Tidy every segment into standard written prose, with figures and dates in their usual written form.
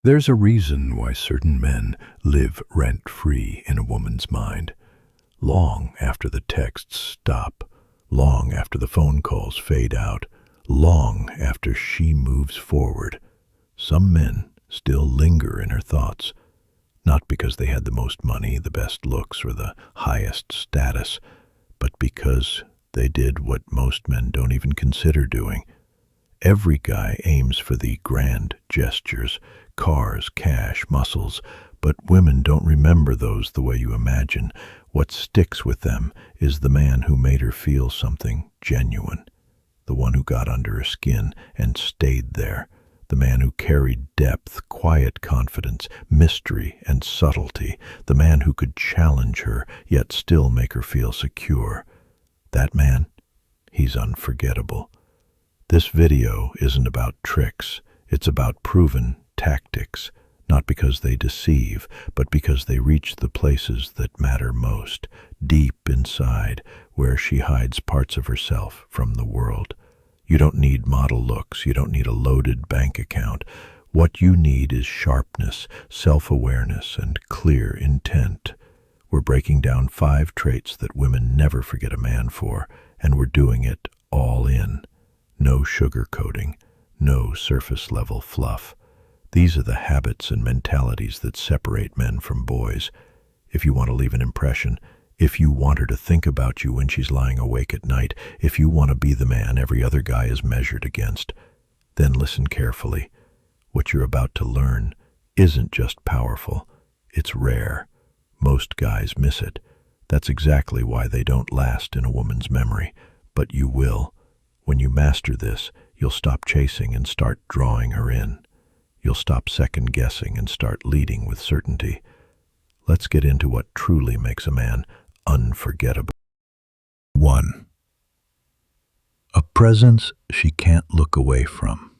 There's a reason why certain men live rent-free in a woman's mind, long after the texts stop, long after the phone calls fade out, long after she moves forward. Some men still linger in her thoughts, not because they had the most money, the best looks, or the highest status, but because they did what most men don't even consider doing. Every guy aims for the grand gestures, cars, cash, muscles, but women don't remember those the way you imagine. What sticks with them is the man who made her feel something genuine, the one who got under her skin and stayed there, the man who carried depth, quiet confidence, mystery, and subtlety, the man who could challenge her yet still make her feel secure. That man, he's unforgettable. This video isn't about tricks, it's about proven tactics, not because they deceive, but because they reach the places that matter most, deep inside, where she hides parts of herself from the world. You don't need model looks, you don't need a loaded bank account. What you need is sharpness, self-awareness, and clear intent. We're breaking down 5 traits that women never forget a man for, and we're doing it all in. No sugarcoating, no surface-level fluff. These are the habits and mentalities that separate men from boys. If you want to leave an impression, if you want her to think about you when she's lying awake at night, if you want to be the man every other guy is measured against, then listen carefully. What you're about to learn isn't just powerful, it's rare. Most guys miss it. That's exactly why they don't last in a woman's memory. But you will. When you master this, you'll stop chasing and start drawing her in. You'll stop second-guessing and start leading with certainty. Let's get into what truly makes a man unforgettable. 1. A presence she can't look away from.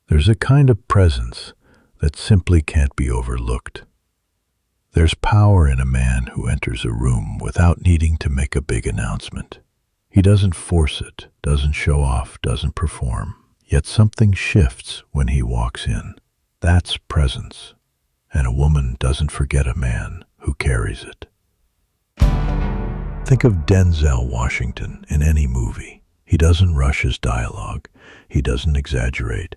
There's a kind of presence that simply can't be overlooked. There's power in a man who enters a room without needing to make a big announcement. He doesn't force it, doesn't show off, doesn't perform. Yet something shifts when he walks in. That's presence. And a woman doesn't forget a man who carries it. Think of Denzel Washington in any movie. He doesn't rush his dialogue. He doesn't exaggerate,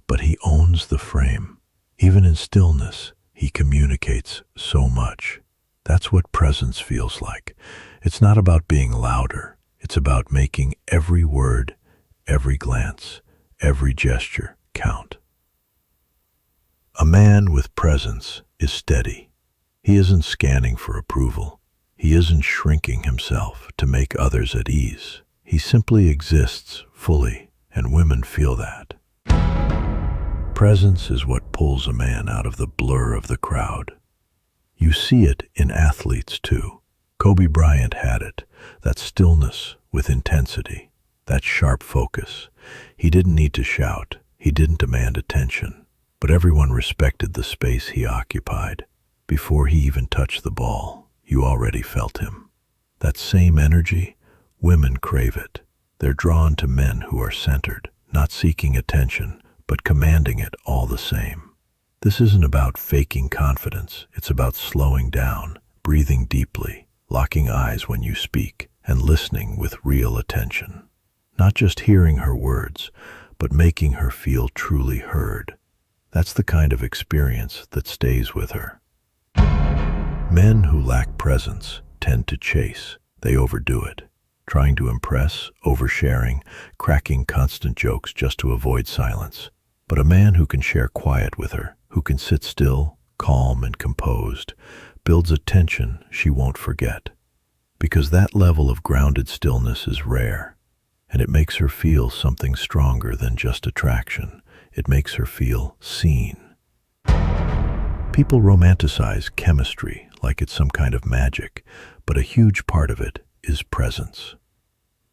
but he owns the frame. Even in stillness, he communicates so much. That's what presence feels like. It's not about being louder. It's about making every word, every glance, every gesture count. A man with presence is steady. He isn't scanning for approval. He isn't shrinking himself to make others at ease. He simply exists fully, and women feel that. Presence is what pulls a man out of the blur of the crowd. You see it in athletes too. Kobe Bryant had it, that stillness with intensity, that sharp focus. He didn't need to shout, he didn't demand attention, but everyone respected the space he occupied. Before he even touched the ball, you already felt him. That same energy, women crave it. They're drawn to men who are centered, not seeking attention, but commanding it all the same. This isn't about faking confidence, it's about slowing down, breathing deeply, locking eyes when you speak, and listening with real attention. Not just hearing her words, but making her feel truly heard. That's the kind of experience that stays with her. Men who lack presence tend to chase. They overdo it, trying to impress, oversharing, cracking constant jokes just to avoid silence. But a man who can share quiet with her, who can sit still, calm and composed, builds a tension she won't forget. Because that level of grounded stillness is rare, and it makes her feel something stronger than just attraction. It makes her feel seen. People romanticize chemistry like it's some kind of magic, but a huge part of it is presence.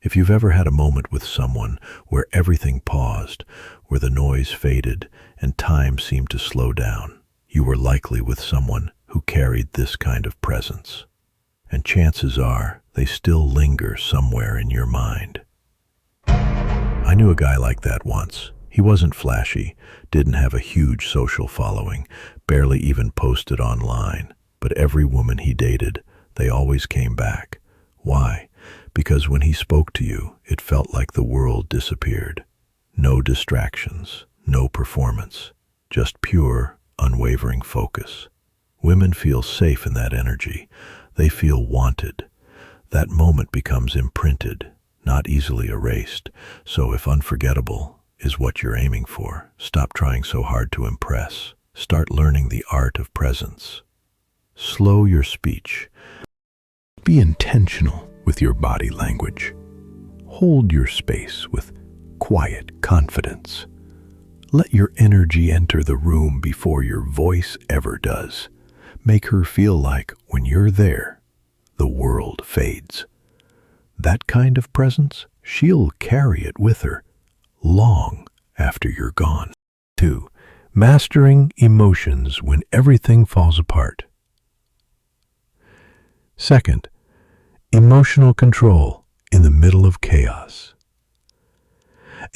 If you've ever had a moment with someone where everything paused, where the noise faded and time seemed to slow down, you were likely with someone who carried this kind of presence. And chances are they still linger somewhere in your mind. I knew a guy like that once. He wasn't flashy, didn't have a huge social following, barely even posted online. But every woman he dated, they always came back. Why? Because when he spoke to you, it felt like the world disappeared. No distractions, no performance, just pure, unwavering focus. Women feel safe in that energy. They feel wanted. That moment becomes imprinted, not easily erased. So if unforgettable is what you're aiming for, stop trying so hard to impress. Start learning the art of presence. Slow your speech. Be intentional with your body language. Hold your space with quiet confidence. Let your energy enter the room before your voice ever does. Make her feel like when you're there, the world fades. That kind of presence, she'll carry it with her long after you're gone. 2. Mastering emotions when everything falls apart. Second, emotional control in the middle of chaos.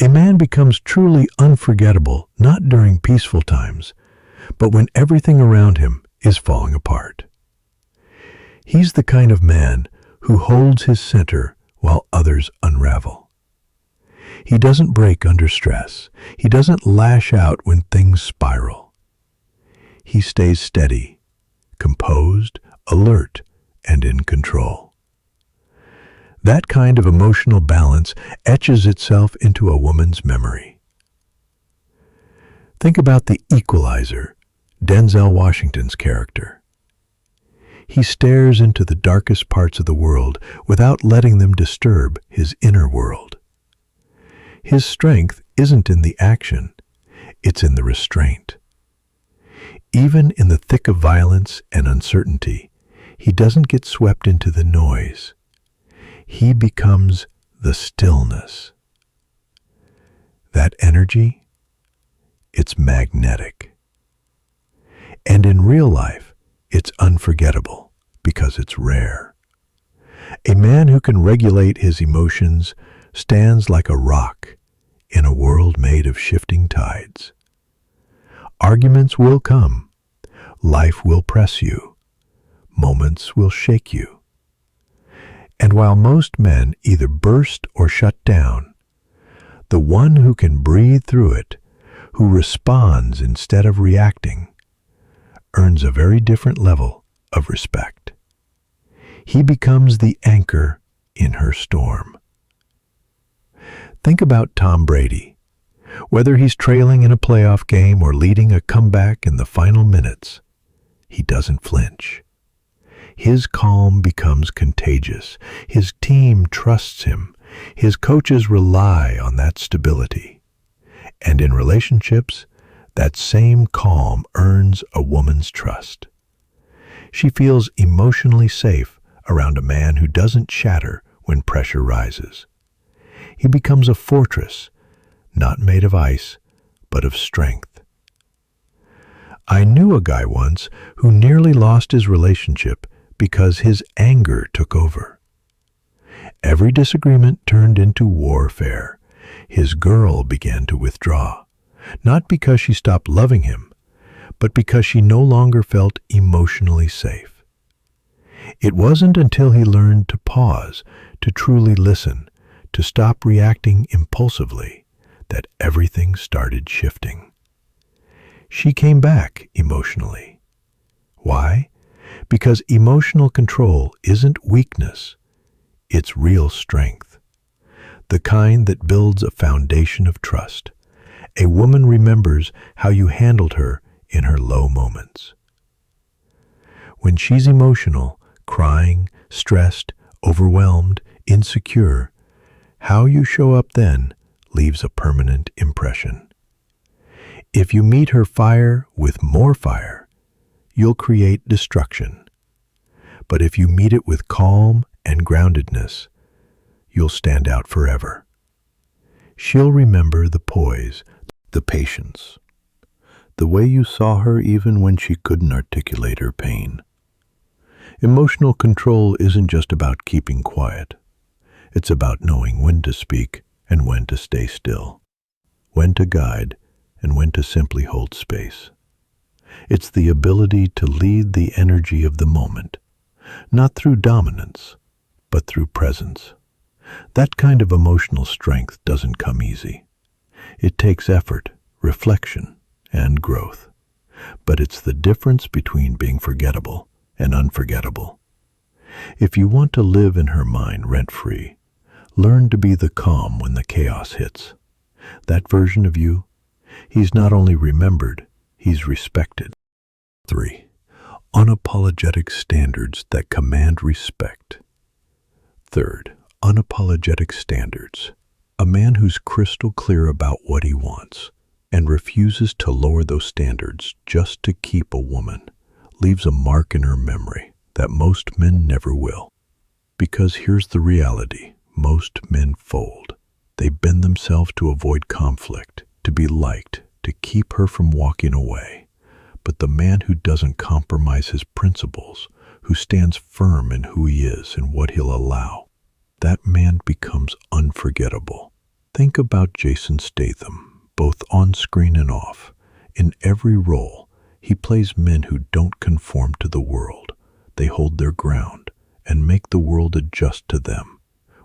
A man becomes truly unforgettable not during peaceful times, but when everything around him is falling apart. He's the kind of man who holds his center while others unravel. He doesn't break under stress. He doesn't lash out when things spiral. He stays steady, composed, alert, and in control. That kind of emotional balance etches itself into a woman's memory. Think about the Equalizer, Denzel Washington's character. He stares into the darkest parts of the world without letting them disturb his inner world. His strength isn't in the action, it's in the restraint. Even in the thick of violence and uncertainty, he doesn't get swept into the noise. He becomes the stillness. That energy, it's magnetic. And in real life, it's unforgettable because it's rare. A man who can regulate his emotions stands like a rock in a world made of shifting tides. Arguments will come. Life will press you. Moments will shake you. And while most men either burst or shut down, the one who can breathe through it, who responds instead of reacting, earns a very different level of respect. He becomes the anchor in her storm. Think about Tom Brady. Whether he's trailing in a playoff game or leading a comeback in the final minutes, he doesn't flinch. His calm becomes contagious. His team trusts him. His coaches rely on that stability. And in relationships, that same calm earns a woman's trust. She feels emotionally safe around a man who doesn't shatter when pressure rises. He becomes a fortress, not made of ice, but of strength. I knew a guy once who nearly lost his relationship because his anger took over. Every disagreement turned into warfare. His girl began to withdraw, not because she stopped loving him, but because she no longer felt emotionally safe. It wasn't until he learned to pause, to truly listen, to stop reacting impulsively, that everything started shifting. She came back emotionally. Why? Because emotional control isn't weakness, it's real strength. The kind that builds a foundation of trust. A woman remembers how you handled her in her low moments. When she's emotional, crying, stressed, overwhelmed, insecure, how you show up then leaves a permanent impression. If you meet her fire with more fire, you'll create destruction. But if you meet it with calm and groundedness, you'll stand out forever. She'll remember the poise, the patience, the way you saw her even when she couldn't articulate her pain. Emotional control isn't just about keeping quiet. It's about knowing when to speak and when to stay still. when to guide, and when to simply hold space. It's the ability to lead the energy of the moment, not through dominance, but through presence. That kind of emotional strength doesn't come easy. It takes effort, reflection, and growth. But it's the difference between being forgettable and unforgettable. If you want to live in her mind rent-free, learn to be the calm when the chaos hits. That version of you, he's not only remembered, he's respected. 3. Unapologetic standards that command respect. Third, unapologetic standards. A man who's crystal clear about what he wants and refuses to lower those standards just to keep a woman leaves a mark in her memory that most men never will. Because here's the reality, most men fold. They bend themselves to avoid conflict, to be liked, to keep her from walking away. But the man who doesn't compromise his principles, who stands firm in who he is and what he'll allow, that man becomes unforgettable. Think about Jason Statham, both on screen and off. In every role, he plays men who don't conform to the world. They hold their ground and make the world adjust to them.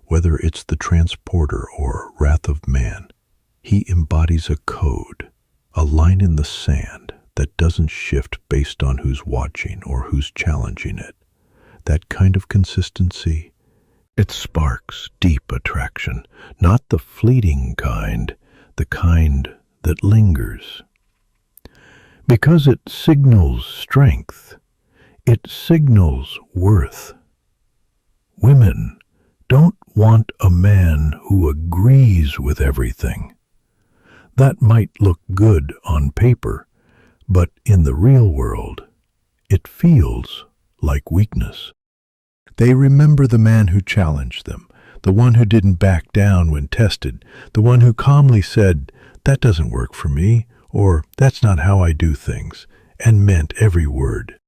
Whether it's The Transporter or Wrath of Man, he embodies a code, a line in the sand that doesn't shift based on who's watching or who's challenging it. That kind of consistency, it sparks deep attraction, not the fleeting kind, the kind that lingers. Because it signals strength, it signals worth. Women don't want a man who agrees with everything. That might look good on paper, but in the real world, it feels like weakness. They remember the man who challenged them, the one who didn't back down when tested, the one who calmly said, "That doesn't work for me," or "That's not how I do things," and meant every word.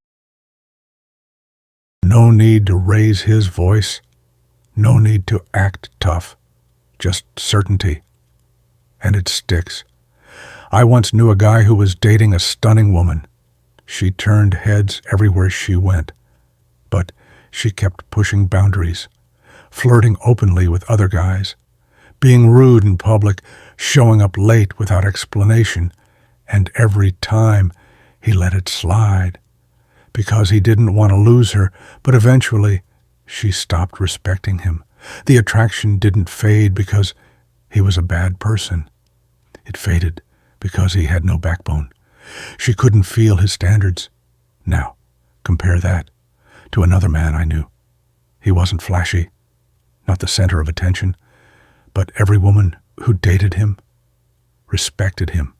No need to raise his voice, no need to act tough, just certainty. And it sticks. I once knew a guy who was dating a stunning woman. She turned heads everywhere she went, but she kept pushing boundaries, flirting openly with other guys, being rude in public, showing up late without explanation, and every time he let it slide because he didn't want to lose her, but eventually she stopped respecting him. The attraction didn't fade because he was a bad person. It faded because he had no backbone. She couldn't feel his standards. Now, compare that to another man I knew. He wasn't flashy, not the center of attention, but every woman who dated him respected him.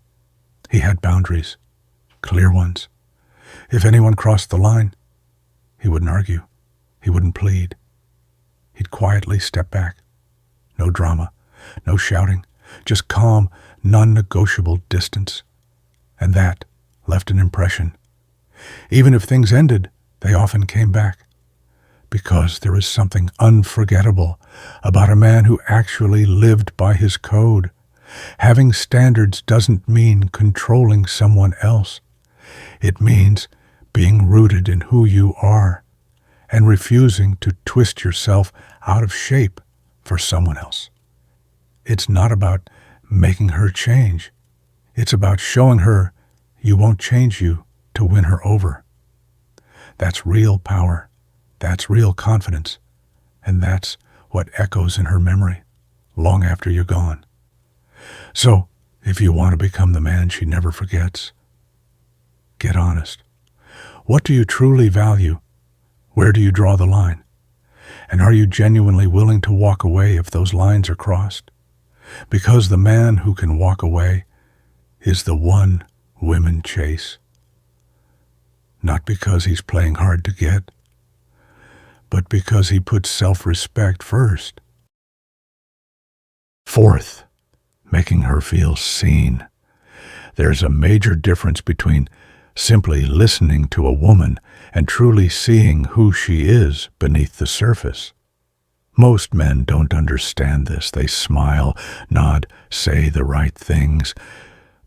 He had boundaries, clear ones. If anyone crossed the line, he wouldn't argue. He wouldn't plead. He'd quietly step back. No drama, no shouting, just calm, non-negotiable distance. And that left an impression. Even if things ended, they often came back. Because there is something unforgettable about a man who actually lived by his code. Having standards doesn't mean controlling someone else. It means being rooted in who you are and refusing to twist yourself out of shape for someone else. It's not about making her change. It's about showing her you won't change you to win her over. That's real power. That's real confidence. And that's what echoes in her memory long after you're gone. So, if you want to become the man she never forgets, get honest. What do you truly value? Where do you draw the line? And are you genuinely willing to walk away if those lines are crossed? Because the man who can walk away is the one women chase. Not because he's playing hard to get, but because he puts self-respect first. Fourth, making her feel seen. There's a major difference between simply listening to a woman and truly seeing who she is beneath the surface. Most men don't understand this. They smile, nod, say the right things,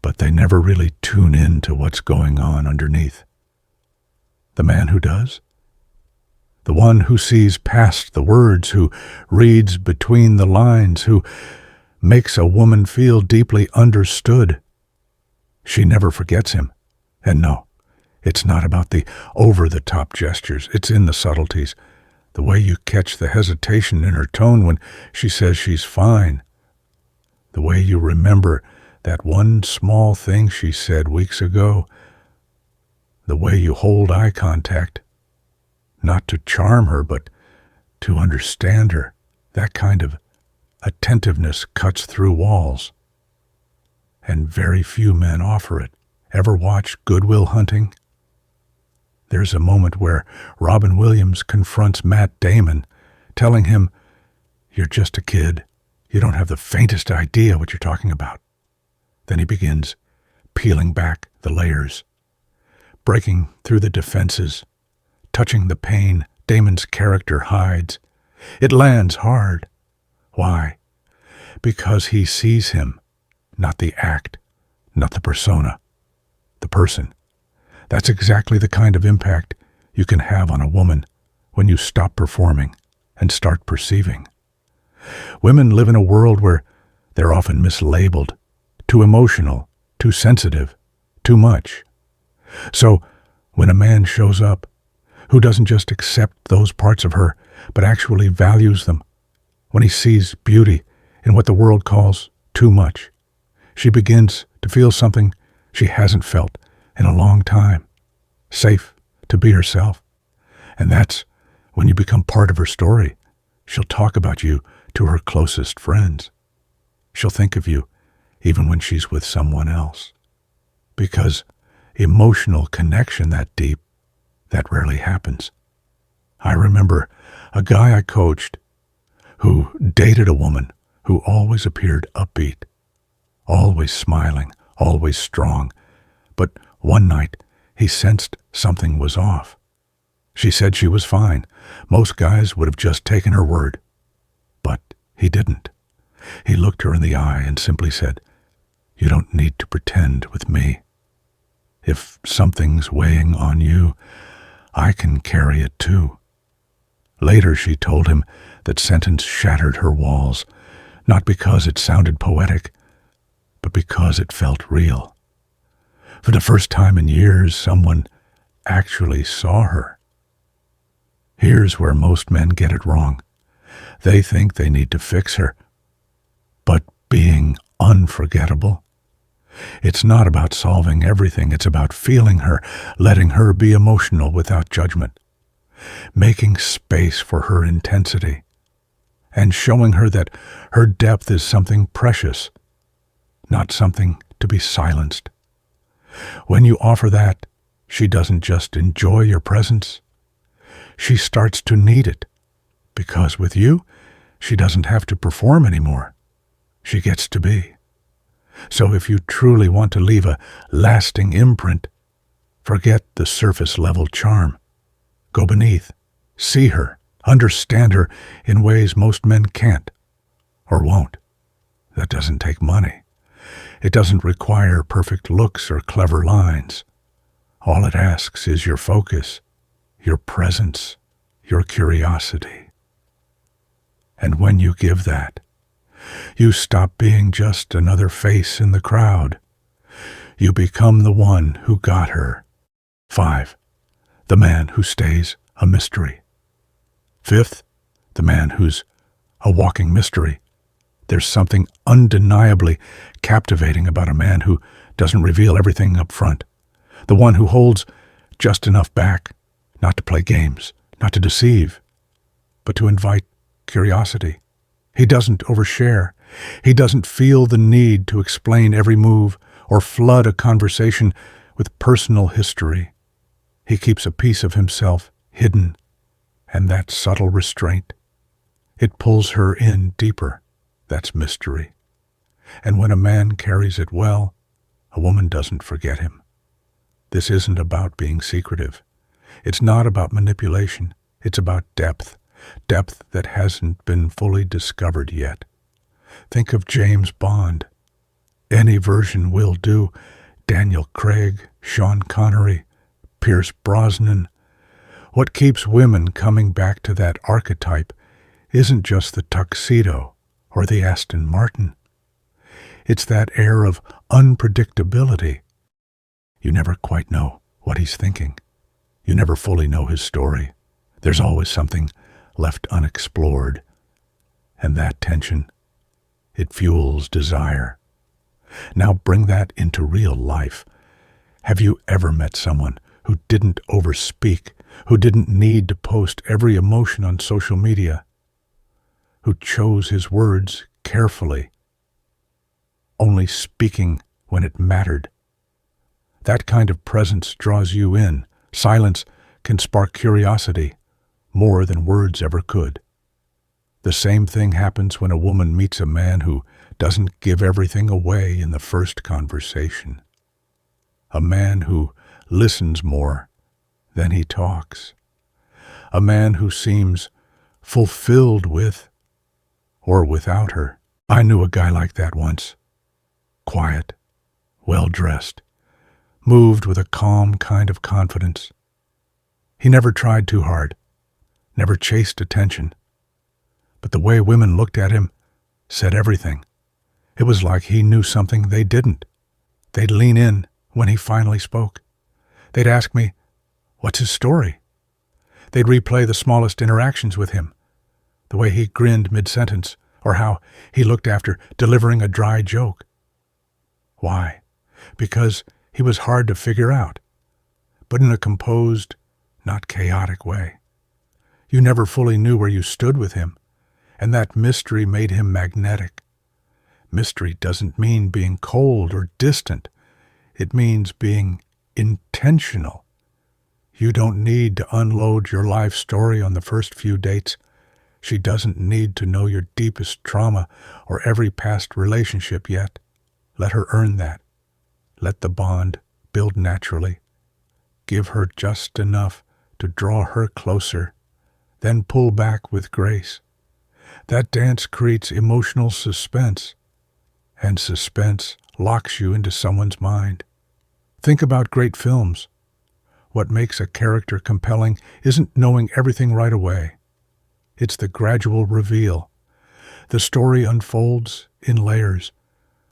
but they never really tune in to what's going on underneath. The man who does? The one who sees past the words, who reads between the lines, who makes a woman feel deeply understood. She never forgets him. And no, it's not about the over-the-top gestures. It's in the subtleties. The way you catch the hesitation in her tone when she says she's fine. The way you remember that one small thing she said weeks ago. The way you hold eye contact. Not to charm her, but to understand her. That kind of attentiveness cuts through walls. And very few men offer it. Ever watch Good Will Hunting? There's a moment where Robin Williams confronts Matt Damon, telling him, "You're just a kid. You don't have the faintest idea what you're talking about." Then he begins peeling back the layers, breaking through the defenses, touching the pain Damon's character hides. It lands hard. Why? Because he sees him, not the act, not the persona, the person. That's exactly the kind of impact you can have on a woman when you stop performing and start perceiving. Women live in a world where they're often mislabeled, too emotional, too sensitive, too much. So when a man shows up who doesn't just accept those parts of her, but actually values them, when he sees beauty in what the world calls too much, she begins to feel something she hasn't felt in a long time, safe to be herself. And that's when you become part of her story. She'll talk about you to her closest friends. She'll think of you even when she's with someone else. Because emotional connection that deep, that rarely happens. I remember a guy I coached who dated a woman who always appeared upbeat, always smiling, always strong. But one night, he sensed something was off. She said she was fine. Most guys would have just taken her word. But he didn't. He looked her in the eye and simply said, "You don't need to pretend with me. If something's weighing on you, I can carry it too." Later she told him that sentence shattered her walls, not because it sounded poetic, but because it felt real. For the first time in years, someone actually saw her. Here's where most men get it wrong. They think they need to fix her. But being unforgettable, it's not about solving everything. It's about feeling her, letting her be emotional without judgment, making space for her intensity, and showing her that her depth is something precious, not something to be silenced. When you offer that, she doesn't just enjoy your presence. She starts to need it, because with you, she doesn't have to perform anymore. She gets to be. So if you truly want to leave a lasting imprint, forget the surface-level charm. Go beneath, see her, understand her in ways most men can't or won't. That doesn't take money. It doesn't require perfect looks or clever lines. All it asks is your focus, your presence, your curiosity. And when you give that, you stop being just another face in the crowd. You become the one who got her. 5. The man who stays a mystery. 5th, the man who's a walking mystery. There's something undeniably captivating about a man who doesn't reveal everything up front. The one who holds just enough back, not to play games, not to deceive, but to invite curiosity. He doesn't overshare. He doesn't feel the need to explain every move or flood a conversation with personal history. He keeps a piece of himself hidden, and that subtle restraint, it pulls her in deeper. That's mystery. And when a man carries it well, a woman doesn't forget him. This isn't about being secretive. It's not about manipulation. It's about depth, depth that hasn't been fully discovered yet. Think of James Bond. Any version will do. Daniel Craig, Sean Connery, Pierce Brosnan. What keeps women coming back to that archetype isn't just the tuxedo or the Aston Martin. It's that air of unpredictability. You never quite know what he's thinking. You never fully know his story. There's always something left unexplored. And that tension, it fuels desire. Now bring that into real life. Have you ever met someone who didn't overspeak, who didn't need to post every emotion on social media, who chose his words carefully, only speaking when it mattered? That kind of presence draws you in. Silence can spark curiosity more than words ever could. The same thing happens when a woman meets a man who doesn't give everything away in the first conversation. A man who listens more than he talks. A man who seems fulfilled with or without her. I knew a guy like that once. Quiet, well-dressed, moved with a calm kind of confidence. He never tried too hard, never chased attention. But the way women looked at him said everything. It was like he knew something they didn't. They'd lean in when he finally spoke. They'd ask me, "What's his story?" They'd replay the smallest interactions with him, the way he grinned mid-sentence, or how he looked after delivering a dry joke. Why? Because he was hard to figure out, but in a composed, not chaotic way. You never fully knew where you stood with him, and that mystery made him magnetic. Mystery doesn't mean being cold or distant. It means being intentional. You don't need to unload your life story on the first few dates. She doesn't need to know your deepest trauma or every past relationship yet. Let her earn that. Let the bond build naturally. Give her just enough to draw her closer, then pull back with grace. That dance creates emotional suspense, and suspense locks you into someone's mind. Think about great films. What makes a character compelling isn't knowing everything right away. It's the gradual reveal. The story unfolds in layers.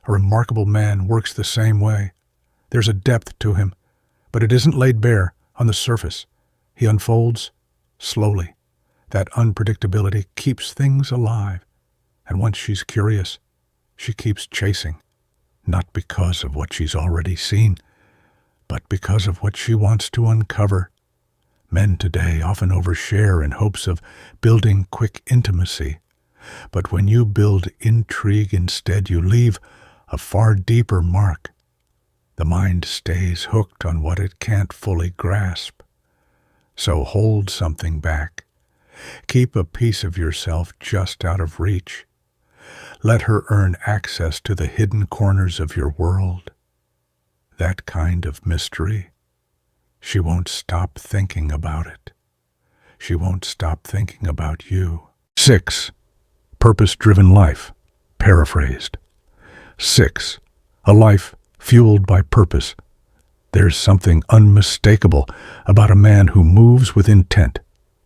A remarkable man works the same way. There's a depth to him, but it isn't laid bare on the surface. He unfolds slowly. That unpredictability keeps things alive. And once she's curious, she keeps chasing, not because of what she's already seen, but because of what she wants to uncover. Men today often overshare in hopes of building quick intimacy. But when you build intrigue instead, you leave a far deeper mark. The mind stays hooked on what it can't fully grasp. So hold something back. Keep a piece of yourself just out of reach. Let her earn access to the hidden corners of your world. That kind of mystery, she won't stop thinking about it. She won't stop thinking about you. 6. Purpose-driven life, paraphrased. 6. A life fueled by purpose. There's something unmistakable about a man who moves with intent.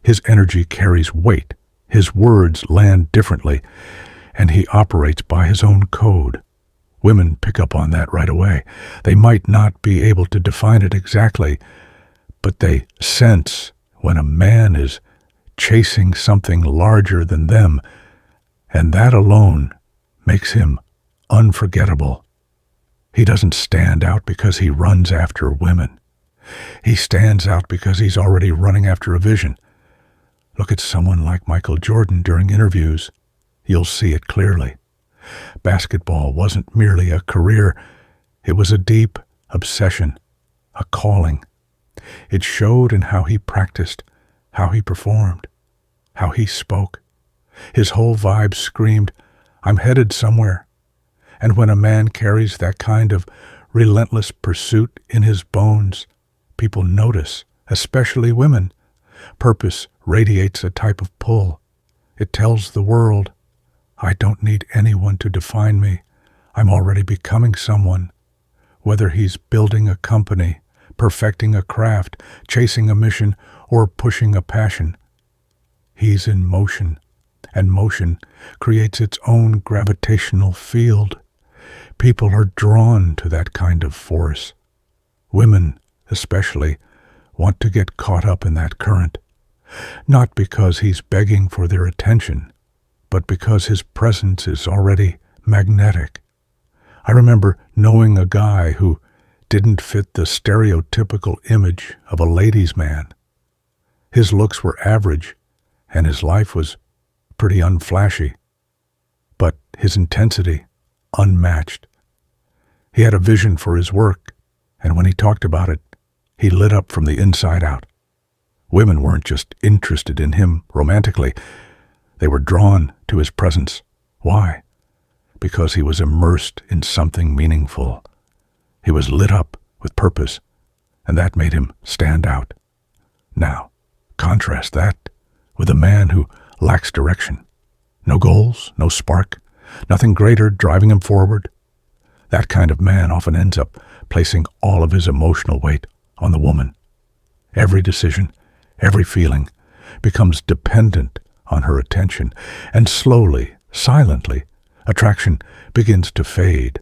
His energy carries weight, his words land differently, and he operates by his own code. Women pick up on that right away. They might not be able to define it exactly, but they sense when a man is chasing something larger than them, and that alone makes him unforgettable. He doesn't stand out because he runs after women. He stands out because he's already running after a vision. Look at someone like Michael Jordan during interviews. You'll see it clearly. Basketball wasn't merely a career. It was a deep obsession, a calling. It showed in how he practiced, how he performed, how he spoke. His whole vibe screamed, "I'm headed somewhere." And when a man carries that kind of relentless pursuit in his bones, people notice, especially women. Purpose radiates a type of pull. It tells the world, I don't need anyone to define me. I'm already becoming someone. Whether he's building a company, perfecting a craft, chasing a mission, or pushing a passion, he's in motion, and motion creates its own gravitational field. People are drawn to that kind of force. Women, especially, want to get caught up in that current, not because he's begging for their attention, but because his presence is already magnetic. I remember knowing a guy who didn't fit the stereotypical image of a ladies' man. His looks were average, and his life was pretty unflashy, but his intensity unmatched. He had a vision for his work, and when he talked about it, he lit up from the inside out. Women weren't just interested in him romantically. They were drawn to his presence. Why? Because he was immersed in something meaningful. He was lit up with purpose, and that made him stand out. Now, contrast that with a man who lacks direction. No goals, no spark, nothing greater driving him forward. That kind of man often ends up placing all of his emotional weight on the woman. Every decision, every feeling becomes dependent on her attention, and slowly, silently, attraction begins to fade,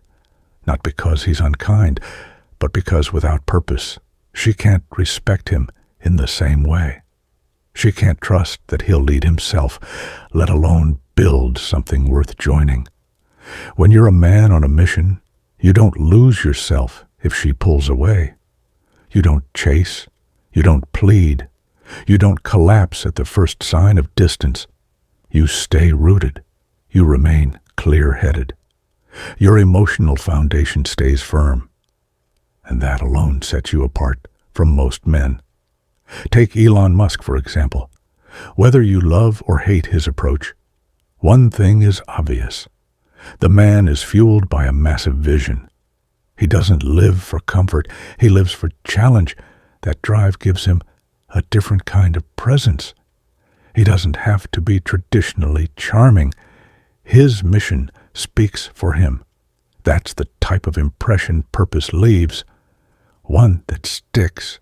not because he's unkind, but because without purpose, she can't respect him in the same way. She can't trust that he'll lead himself, let alone build something worth joining. When you're a man on a mission, you don't lose yourself if she pulls away. You don't chase, you don't plead, you don't collapse at the first sign of distance. You stay rooted, you remain clear-headed. Your emotional foundation stays firm, and that alone sets you apart from most men. Take Elon Musk, for example. Whether you love or hate his approach, one thing is obvious. The man is fueled by a massive vision. He doesn't live for comfort, he lives for challenge. That drive gives him a different kind of presence. He doesn't have to be traditionally charming. His mission speaks for him. That's the type of impression purpose leaves, one that sticks.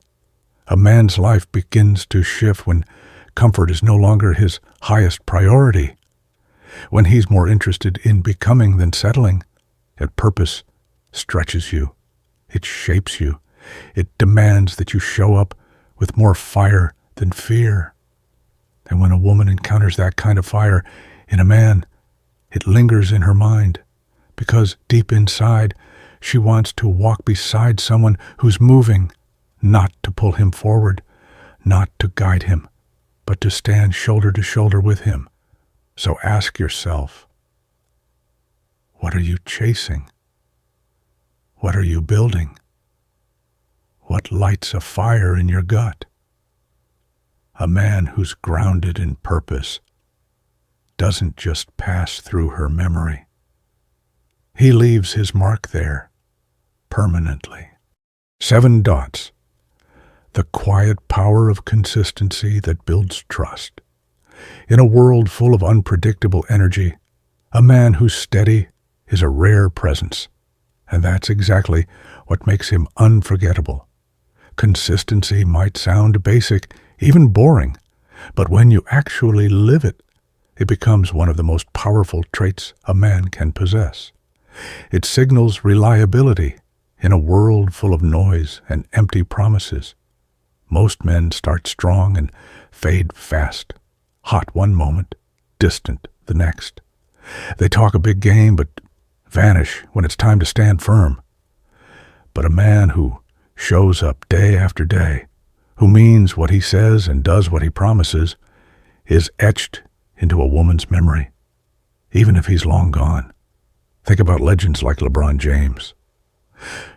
A man's life begins to shift when comfort is no longer his highest priority, when he's more interested in becoming than settling. And purpose stretches you. It shapes you. It demands that you show up with more fire than fear. And when a woman encounters that kind of fire in a man, it lingers in her mind, because deep inside, she wants to walk beside someone who's moving, not to pull him forward, not to guide him, but to stand shoulder to shoulder with him. So ask yourself, what are you chasing? What are you building? What lights a fire in your gut? A man who's grounded in purpose doesn't just pass through her memory. He leaves his mark there, permanently. 7 dots. The quiet power of consistency that builds trust. In a world full of unpredictable energy, a man who's steady is a rare presence, and that's exactly what makes him unforgettable. Consistency might sound basic, even boring, but when you actually live it, it becomes one of the most powerful traits a man can possess. It signals reliability in a world full of noise and empty promises. Most men start strong and fade fast, hot one moment, distant the next. They talk a big game but vanish when it's time to stand firm. But a man who shows up day after day, who means what he says and does what he promises, is etched into a woman's memory, even if he's long gone. Think about legends like LeBron James.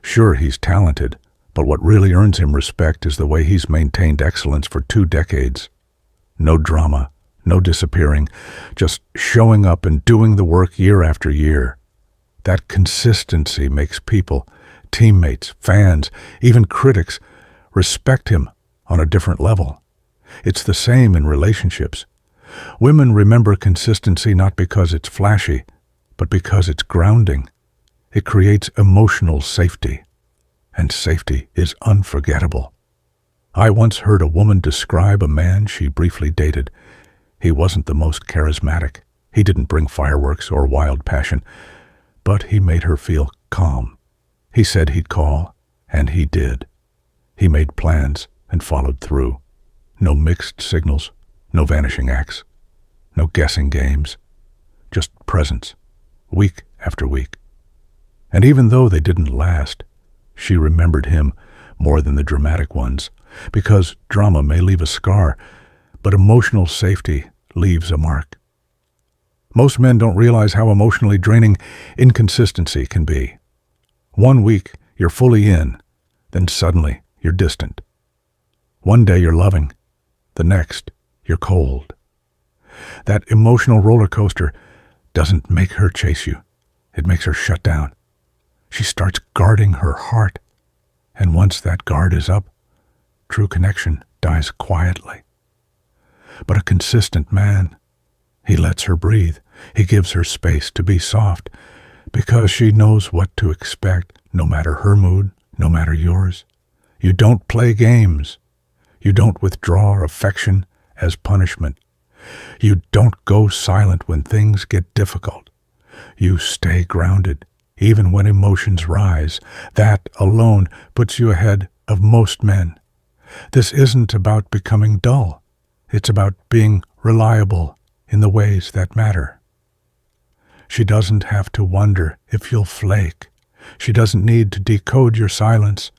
Sure, he's talented, but what really earns him respect is the way he's maintained excellence for 2 decades. No drama, no disappearing, just showing up and doing the work year after year. That consistency makes people, teammates, fans, even critics, respect him on a different level. It's the same in relationships. Women remember consistency not because it's flashy, but because it's grounding. It creates emotional safety, and safety is unforgettable. I once heard a woman describe a man she briefly dated. He wasn't the most charismatic. He didn't bring fireworks or wild passion, but he made her feel calm. He said he'd call, and he did. He made plans and followed through. No mixed signals, no vanishing acts, no guessing games, just presence, week after week. And even though they didn't last, she remembered him more than the dramatic ones, because drama may leave a scar, but emotional safety leaves a mark. Most men don't realize how emotionally draining inconsistency can be. 1 week, you're fully in, then suddenly you're distant. One day you're loving, the next you're cold. That emotional roller coaster doesn't make her chase you. It makes her shut down. She starts guarding her heart, and once that guard is up, true connection dies quietly. But a consistent man, he lets her breathe. He gives her space to be soft, because she knows what to expect, no matter her mood, no matter yours. You don't play games. You don't withdraw affection as punishment. You don't go silent when things get difficult. You stay grounded, even when emotions rise. That alone puts you ahead of most men. This isn't about becoming dull. It's about being reliable in the ways that matter. She doesn't have to wonder if you'll flake. She doesn't need to decode your silence.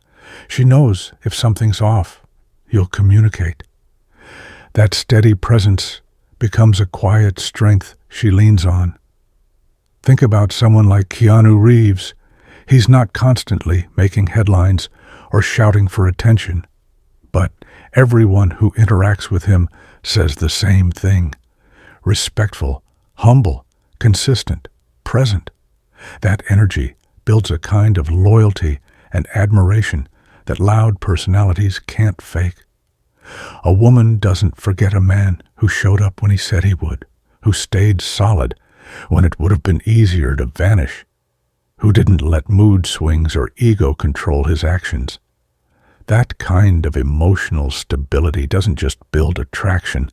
She knows if something's off, you'll communicate. That steady presence becomes a quiet strength she leans on. Think about someone like Keanu Reeves. He's not constantly making headlines or shouting for attention, but everyone who interacts with him says the same thing. Respectful, humble, consistent, present. That energy builds a kind of loyalty and admiration that loud personalities can't fake. A woman doesn't forget a man who showed up when he said he would, who stayed solid when it would have been easier to vanish, who didn't let mood swings or ego control his actions. That kind of emotional stability doesn't just build attraction,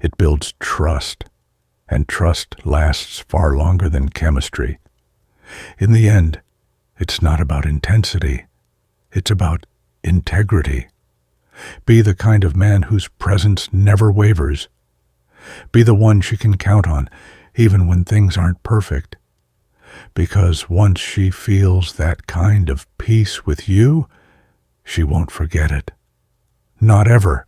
it builds trust, and trust lasts far longer than chemistry. In the end, it's not about intensity, it's about integrity. Be the kind of man whose presence never wavers. Be the one she can count on, even when things aren't perfect. Because once she feels that kind of peace with you, she won't forget it. Not ever.